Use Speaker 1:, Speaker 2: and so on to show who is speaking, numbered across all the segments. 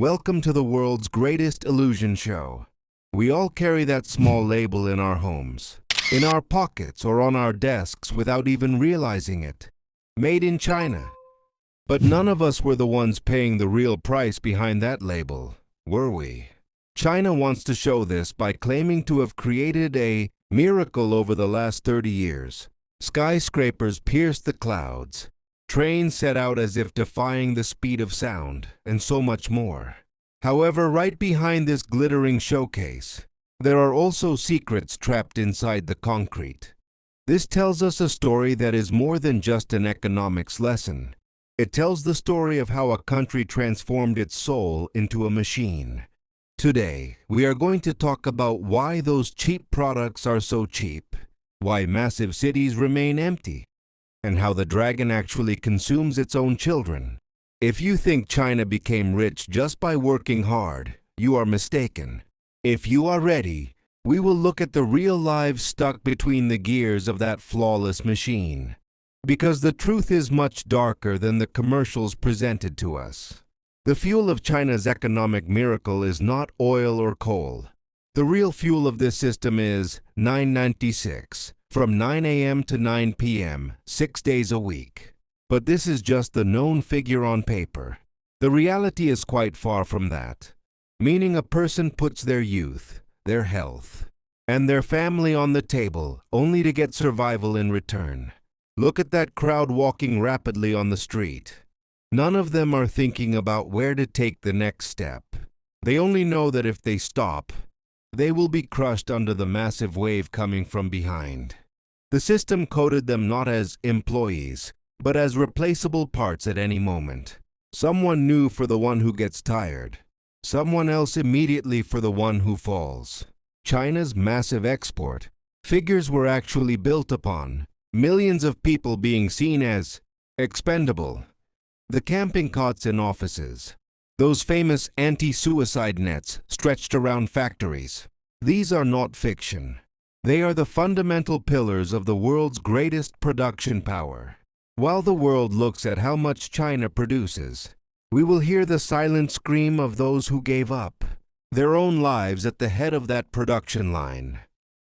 Speaker 1: Welcome to the world's greatest illusion show. We all carry that small label in our homes, in our pockets or on our desks without even realizing it. Made in China. But none of us were the ones paying the real price behind that label, were we? China wants to show this by claiming to have created a miracle over the last 30 years. Skyscrapers pierced the clouds. Trains set out as if defying the speed of sound, and so much more. However, right behind this glittering showcase, there are also secrets trapped inside the concrete. This tells us a story that is more than just an economics lesson. It tells the story of how a country transformed its soul into a machine. Today, we are going to talk about why those cheap products are so cheap, why massive cities remain empty, and how the dragon actually consumes its own children. If you think China became rich just by working hard, you are mistaken. If you are ready, we will look at the real lives stuck between the gears of that flawless machine. Because the truth is much darker than the commercials presented to us. The fuel of China's economic miracle is not oil or coal. The real fuel of this system is 996. From 9 a.m. to 9 p.m., 6 days a week. But this is just the known figure on paper. The reality is quite far from that, meaning a person puts their youth, their health, and their family on the table only to get survival in return. Look at that crowd walking rapidly on the street. None of them are thinking about where to take the next step. They only know that if they stop, they will be crushed under the massive wave coming from behind. The system coded them not as employees, but as replaceable parts at any moment. Someone new for the one who gets tired. Someone else immediately for the one who falls. China's massive export figures were actually built upon millions of people being seen as expendable. The camping cots in offices. Those famous anti-suicide nets stretched around factories. These are not fiction. They are the fundamental pillars of the world's greatest production power. While the world looks at how much China produces, we will hear the silent scream of those who gave up their own lives at the head of that production line.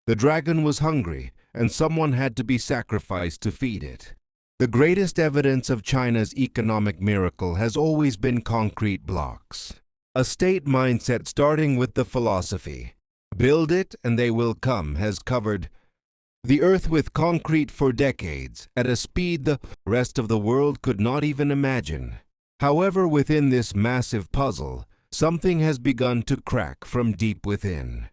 Speaker 1: The dragon was hungry, and someone had to be sacrificed to feed it. The greatest evidence of China's economic miracle has always been concrete blocks. A state mindset starting with the philosophy, "Build it and they will come," has covered the earth with concrete for decades at a speed the rest of the world could not even imagine. However, within this massive puzzle, something has begun to crack from deep within.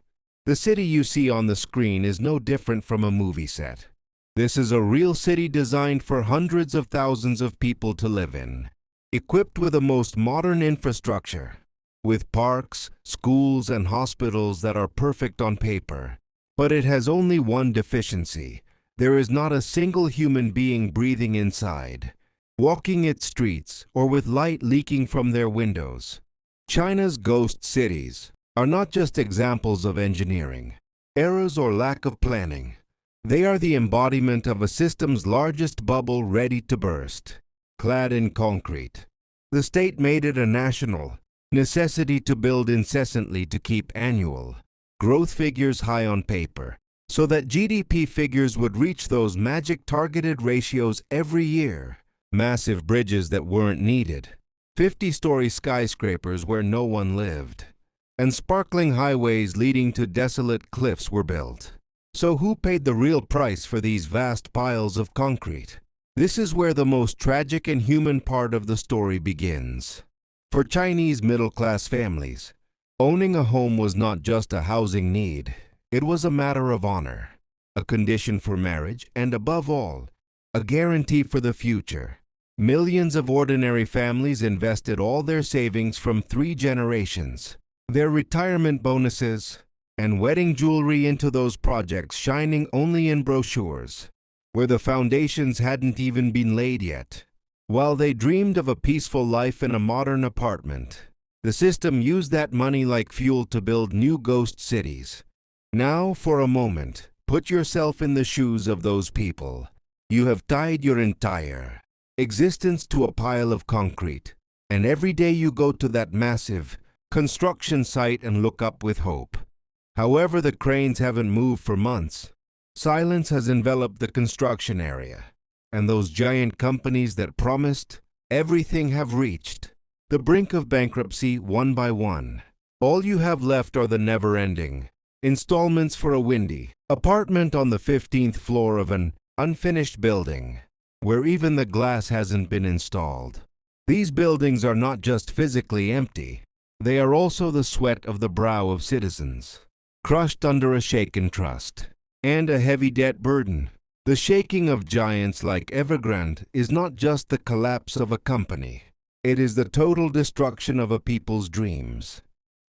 Speaker 1: The city you see on the screen is no different from a movie set. This is a real city designed for hundreds of thousands of people to live in, equipped with the most modern infrastructure, with parks, schools, and hospitals that are perfect on paper. But it has only one deficiency. There is not a single human being breathing inside, walking its streets, or with light leaking from their windows. China's ghost cities are not just examples of engineering, errors, or lack of planning. They are the embodiment of a system's largest bubble ready to burst, clad in concrete. The state made it a national necessity to build incessantly to keep annual growth figures high on paper, so that GDP figures would reach those magic targeted ratios every year. Massive bridges that weren't needed, 50-story skyscrapers where no one lived, and sparkling highways leading to desolate cliffs were built. So who paid the real price for these vast piles of concrete? This is where the most tragic and human part of the story begins. For Chinese middle-class families, owning a home was not just a housing need. It was a matter of honor, a condition for marriage, and above all, a guarantee for the future. Millions of ordinary families invested all their savings from 3 generations, their retirement bonuses, and wedding jewelry into those projects shining only in brochures, where the foundations hadn't even been laid yet. While they dreamed of a peaceful life in a modern apartment, the system used that money like fuel to build new ghost cities. Now, for a moment, put yourself in the shoes of those people. You have tied your entire existence to a pile of concrete, and every day you go to that massive construction site and look up with hope. However, the cranes haven't moved for months. Silence has enveloped the construction area, and those giant companies that promised everything have reached the brink of bankruptcy one by one. All you have left are the never-ending installments for a windy apartment on the 15th floor of an unfinished building, where even the glass hasn't been installed. These buildings are not just physically empty, they are also the sweat of the brow of citizens, crushed under a shaken trust and a heavy debt burden. The shaking of giants like Evergrande is not just the collapse of a company, it is the total destruction of a people's dreams.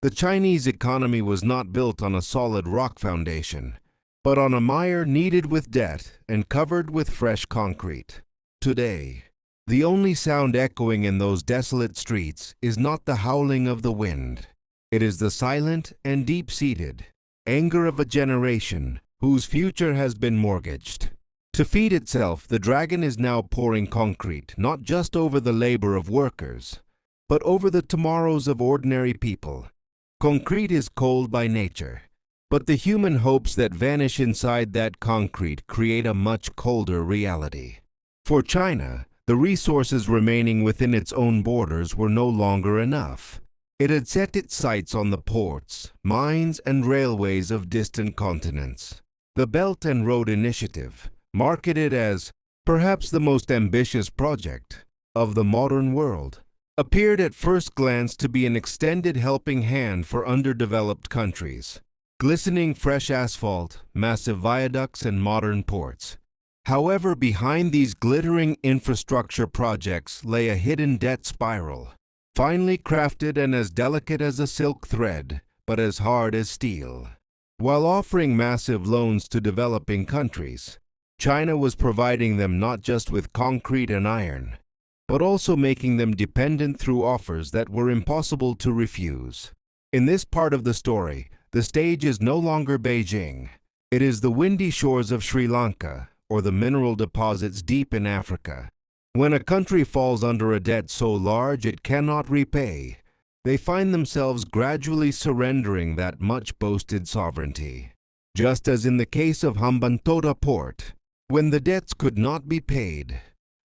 Speaker 1: The Chinese economy was not built on a solid rock foundation, but on a mire kneaded with debt and covered with fresh concrete. Today, the only sound echoing in those desolate streets is not the howling of the wind. It is the silent and deep-seated anger of a generation whose future has been mortgaged. To feed itself, the dragon is now pouring concrete not just over the labor of workers, but over the tomorrows of ordinary people. Concrete is cold by nature, but the human hopes that vanish inside that concrete create a much colder reality. For China, the resources remaining within its own borders were no longer enough. It had set its sights on the ports, mines, and railways of distant continents. The Belt and Road Initiative, marketed as perhaps the most ambitious project of the modern world, appeared at first glance to be an extended helping hand for underdeveloped countries. Glistening fresh asphalt, massive viaducts, and modern ports. However, behind these glittering infrastructure projects lay a hidden debt spiral, finely crafted and as delicate as a silk thread, but as hard as steel. While offering massive loans to developing countries, China was providing them not just with concrete and iron, but also making them dependent through offers that were impossible to refuse. In this part of the story, the stage is no longer Beijing. It is the windy shores of Sri Lanka, or the mineral deposits deep in Africa. When a country falls under a debt so large it cannot repay, they find themselves gradually surrendering that much-boasted sovereignty. Just as in the case of Hambantota Port, when the debts could not be paid,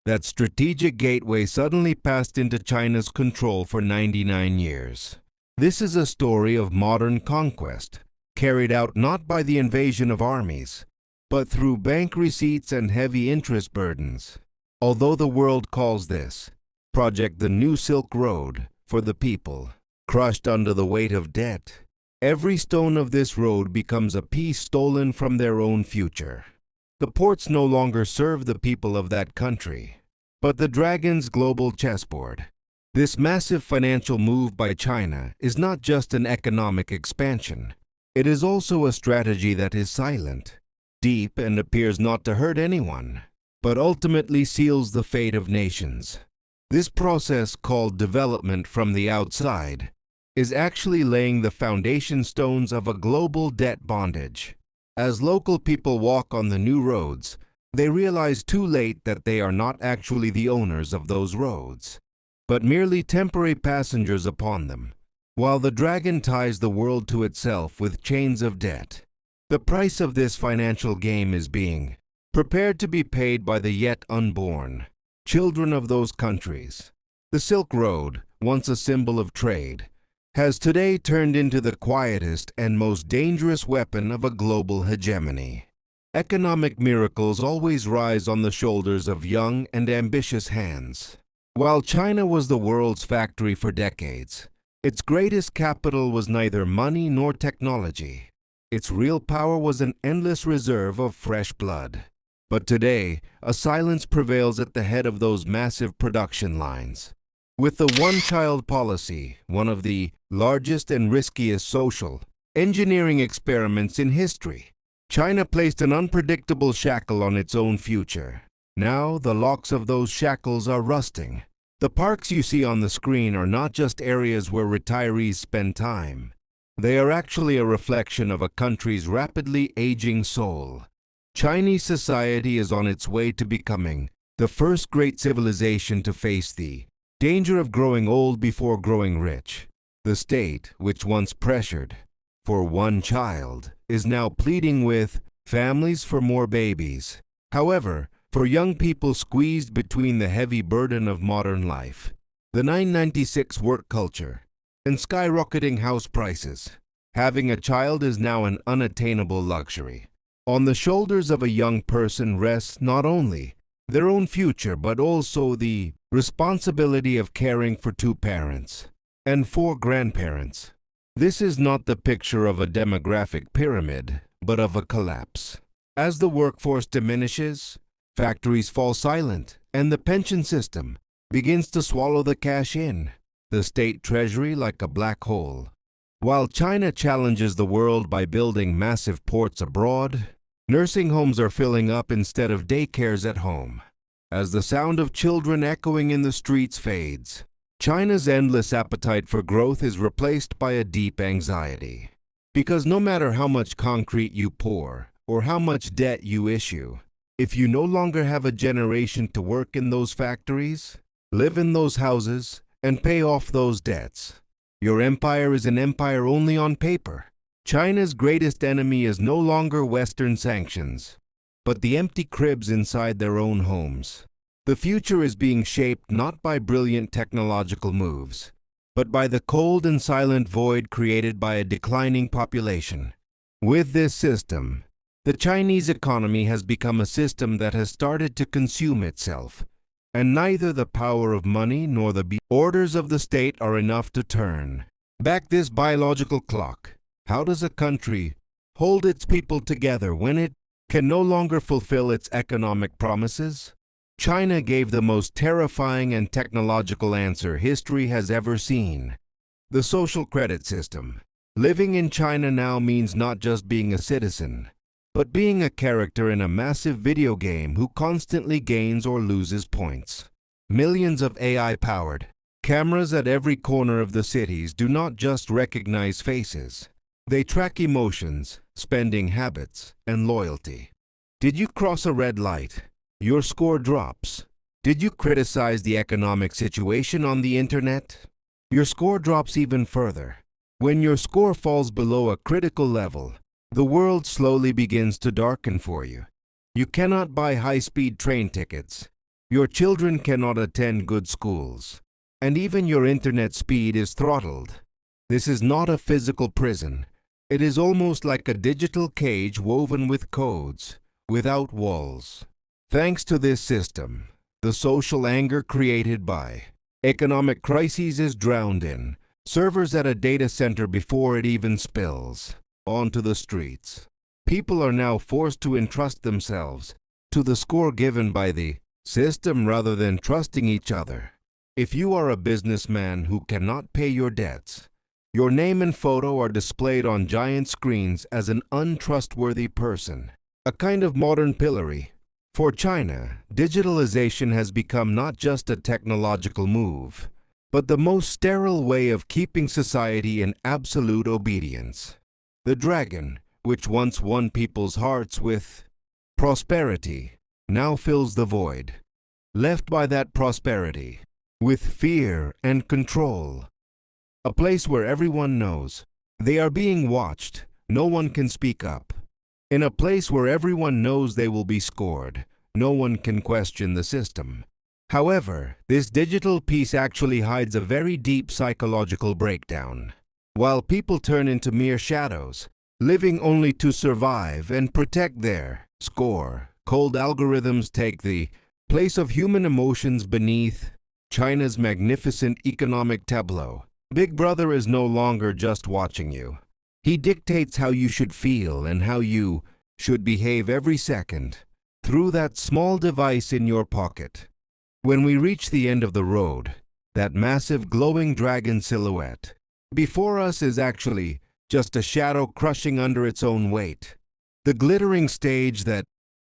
Speaker 1: that strategic gateway suddenly passed into China's control for 99 years. This is a story of modern conquest, carried out not by the invasion of armies, but through bank receipts and heavy interest burdens. Although the world calls this project the New Silk Road for the people, crushed under the weight of debt, every stone of this road becomes a piece stolen from their own future. The ports no longer serve the people of that country, but the dragon's global chessboard. This massive financial move by China is not just an economic expansion. It is also a strategy that is silent, deep, and appears not to hurt anyone, but ultimately seals the fate of nations. This process, called development from the outside, is actually laying the foundation stones of a global debt bondage. As local people walk on the new roads, they realize too late that they are not actually the owners of those roads, but merely temporary passengers upon them, while the dragon ties the world to itself with chains of debt. The price of this financial game is being prepared to be paid by the yet unborn children of those countries. The Silk Road, once a symbol of trade, has today turned into the quietest and most dangerous weapon of a global hegemony. Economic miracles always rise on the shoulders of young and ambitious hands. While China was the world's factory for decades, its greatest capital was neither money nor technology. Its real power was an endless reserve of fresh blood. But today, a silence prevails at the head of those massive production lines. With the one-child policy, one of the largest and riskiest social engineering experiments in history, China placed an unpredictable shackle on its own future. Now, the locks of those shackles are rusting. The parks you see on the screen are not just areas where retirees spend time. They are actually a reflection of a country's rapidly aging soul. Chinese society is on its way to becoming the first great civilization to face the danger of growing old before growing rich. The state, which once pressured for one child, is now pleading with families for more babies. However, for young people squeezed between the heavy burden of modern life, the 996 work culture, and skyrocketing house prices, having a child is now an unattainable luxury. On the shoulders of a young person rests not only their own future but also the responsibility of caring for two parents and four grandparents. This is not the picture of a demographic pyramid, but of a collapse. As the workforce diminishes, factories fall silent, and the pension system begins to swallow the cash in, the state treasury like a black hole. While China challenges the world by building massive ports abroad, nursing homes are filling up instead of daycares at home. As the sound of children echoing in the streets fades, China's endless appetite for growth is replaced by a deep anxiety. Because no matter how much concrete you pour or how much debt you issue, if you no longer have a generation to work in those factories, live in those houses, and pay off those debts, your empire is an empire only on paper. China's greatest enemy is no longer Western sanctions, but the empty cribs inside their own homes. The future is being shaped not by brilliant technological moves, but by the cold and silent void created by a declining population. With this system, the Chinese economy has become a system that has started to consume itself, and neither the power of money nor the orders of the state are enough to turn back this biological clock. How does a country hold its people together when it can no longer fulfill its economic promises? China gave the most terrifying and technological answer history has ever seen: the social credit system. Living in China now means not just being a citizen, but being a character in a massive video game who constantly gains or loses points. Millions of AI-powered cameras at every corner of the cities do not just recognize faces. They track emotions, spending habits, and loyalty. Did you cross a red light? Your score drops. Did you criticize the economic situation on the internet? Your score drops even further. When your score falls below a critical level, the world slowly begins to darken for you. You cannot buy high-speed train tickets. Your children cannot attend good schools. And even your internet speed is throttled. This is not a physical prison. It is almost like a digital cage woven with codes, without walls. Thanks to this system, the social anger created by economic crises is drowned in servers at a data center before it even spills onto the streets. People are now forced to entrust themselves to the score given by the system rather than trusting each other. If you are a businessman who cannot pay your debts, your name and photo are displayed on giant screens as an untrustworthy person, a kind of modern pillory. For China, digitalization has become not just a technological move, but the most sterile way of keeping society in absolute obedience. The dragon, which once won people's hearts with prosperity, now fills the void, left by that prosperity, with fear and control. A place where everyone knows they are being watched, no one can speak up. In a place where everyone knows they will be scored, no one can question the system. However, this digital peace actually hides a very deep psychological breakdown. While people turn into mere shadows, living only to survive and protect their score, cold algorithms take the place of human emotions beneath China's magnificent economic tableau. Big Brother is no longer just watching you. He dictates how you should feel and how you should behave every second through that small device in your pocket. When we reach the end of the road, that massive glowing dragon silhouette before us is actually just a shadow crushing under its own weight. The glittering stage that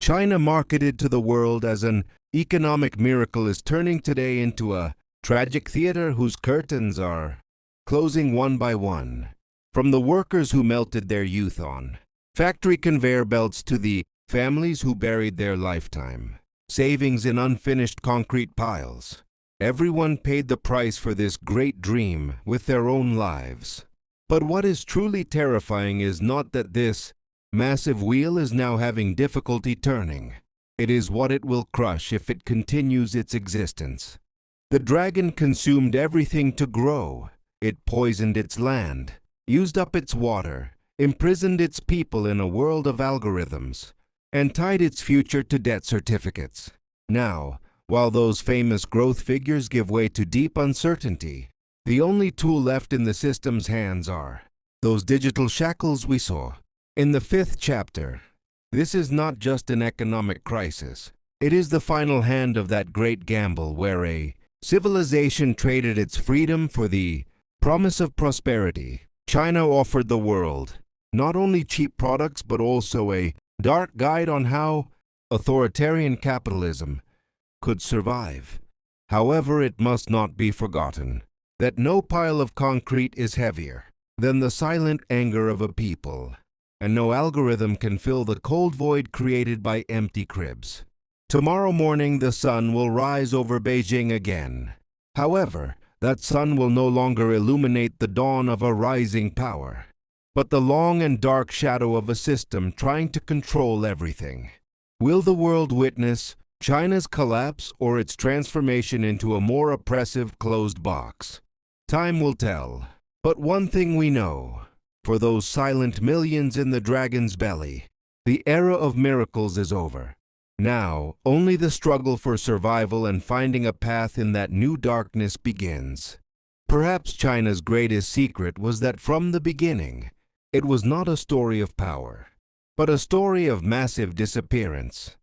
Speaker 1: China marketed to the world as an economic miracle is turning today into a tragic theater whose curtains are closing one by one. From the workers who melted their youth on factory conveyor belts to the families who buried their lifetime savings in unfinished concrete piles, Everyone paid the price for this great dream with their own lives. But what is truly terrifying is not that this massive wheel is now having difficulty turning. It is what it will crush if it continues its existence. The dragon consumed everything to grow. It poisoned its land, used up its water, imprisoned its people in a world of algorithms, and tied its future to debt certificates. Now, while those famous growth figures give way to deep uncertainty, the only tool left in the system's hands are those digital shackles we saw in the 5th chapter. This is not just an economic crisis. It is the final hand of that great gamble where a civilization traded its freedom for the promise of prosperity. China offered the world not only cheap products but also a dark guide on how authoritarian capitalism could survive. However, it must not be forgotten that no pile of concrete is heavier than the silent anger of a people, and no algorithm can fill the cold void created by empty cribs. Tomorrow morning the sun will rise over Beijing again. However, that sun will no longer illuminate the dawn of a rising power, but the long and dark shadow of a system trying to control everything. Will the world witness China's collapse or its transformation into a more oppressive closed box? Time will tell. But one thing we know, for those silent millions in the dragon's belly, the era of miracles is over. Now, only the struggle for survival and finding a path in that new darkness begins. Perhaps China's greatest secret was that from the beginning, it was not a story of power, but a story of massive disappearance.